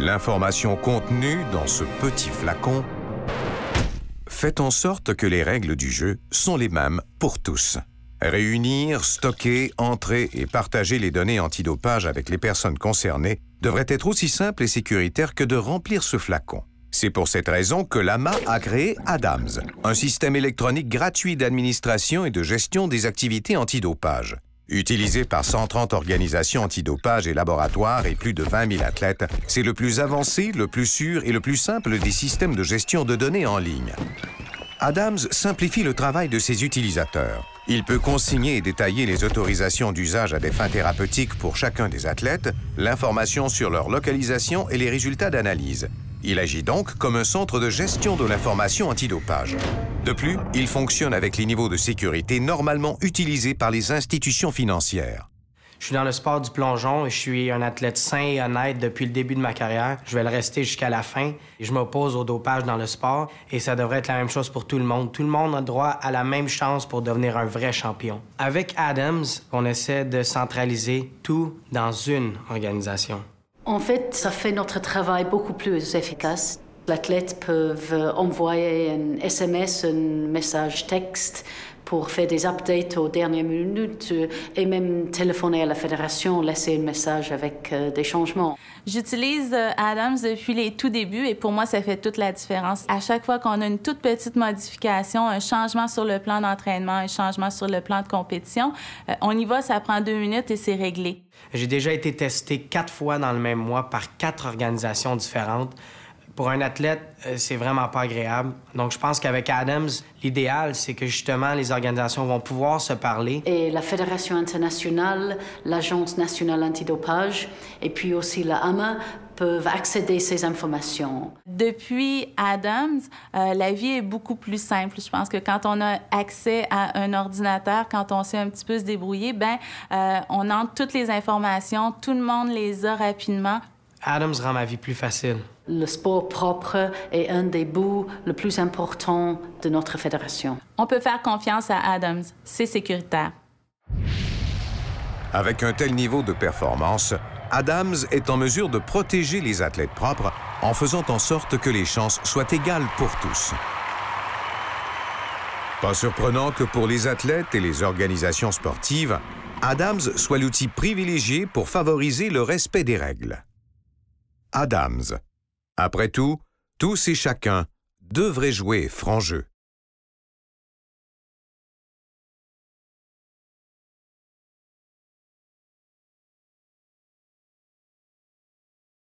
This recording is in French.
L'information contenue dans ce petit flacon fait en sorte que les règles du jeu sont les mêmes pour tous. Réunir, stocker, entrer et partager les données antidopage avec les personnes concernées devrait être aussi simple et sécuritaire que de remplir ce flacon. C'est pour cette raison que l'AMA a créé ADAMS, un système électronique gratuit d'administration et de gestion des activités antidopage. Utilisé par 130 organisations antidopage et laboratoires et plus de 20 000 athlètes, c'est le plus avancé, le plus sûr et le plus simple des systèmes de gestion de données en ligne. ADAMS simplifie le travail de ses utilisateurs. Il peut consigner et détailler les autorisations d'usage à des fins thérapeutiques pour chacun des athlètes, l'information sur leur localisation et les résultats d'analyse. Il agit donc comme un centre de gestion de l'information antidopage. De plus, il fonctionne avec les niveaux de sécurité normalement utilisés par les institutions financières. Je suis dans le sport du plongeon et je suis un athlète sain et honnête depuis le début de ma carrière. Je vais le rester jusqu'à la fin. Je m'oppose au dopage dans le sport et ça devrait être la même chose pour tout le monde. Tout le monde a droit à la même chance pour devenir un vrai champion. Avec ADAMS, on essaie de centraliser tout dans une organisation. En fait, ça fait notre travail beaucoup plus efficace. L'athlète peut envoyer un SMS, un message texte pour faire des updates aux dernières minutes et même téléphoner à la fédération, laisser un message avec des changements. J'utilise ADAMS depuis les tout débuts et pour moi, ça fait toute la différence. À chaque fois qu'on a une toute petite modification, un changement sur le plan d'entraînement, un changement sur le plan de compétition, on y va, ça prend 2 minutes et c'est réglé. J'ai déjà été testé 4 fois dans le même mois par 4 organisations différentes. Pour un athlète, c'est vraiment pas agréable. Donc, je pense qu'avec ADAMS, l'idéal, c'est que justement, les organisations vont pouvoir se parler. Et la Fédération internationale, l'Agence nationale antidopage et puis aussi la AMA peuvent accéder à ces informations. Depuis ADAMS, la vie est beaucoup plus simple. Je pense que quand on a accès à un ordinateur, quand on sait un petit peu se débrouiller, on entre toutes les informations, tout le monde les a rapidement. ADAMS rend ma vie plus facile. Le sport propre est un des bouts les plus importants de notre fédération. On peut faire confiance à ADAMS. C'est sécuritaire. Avec un tel niveau de performance, ADAMS est en mesure de protéger les athlètes propres en faisant en sorte que les chances soient égales pour tous. Pas surprenant que pour les athlètes et les organisations sportives, ADAMS soit l'outil privilégié pour favoriser le respect des règles. ADAMS. Après tout, tous et chacun devraient jouer franc jeu.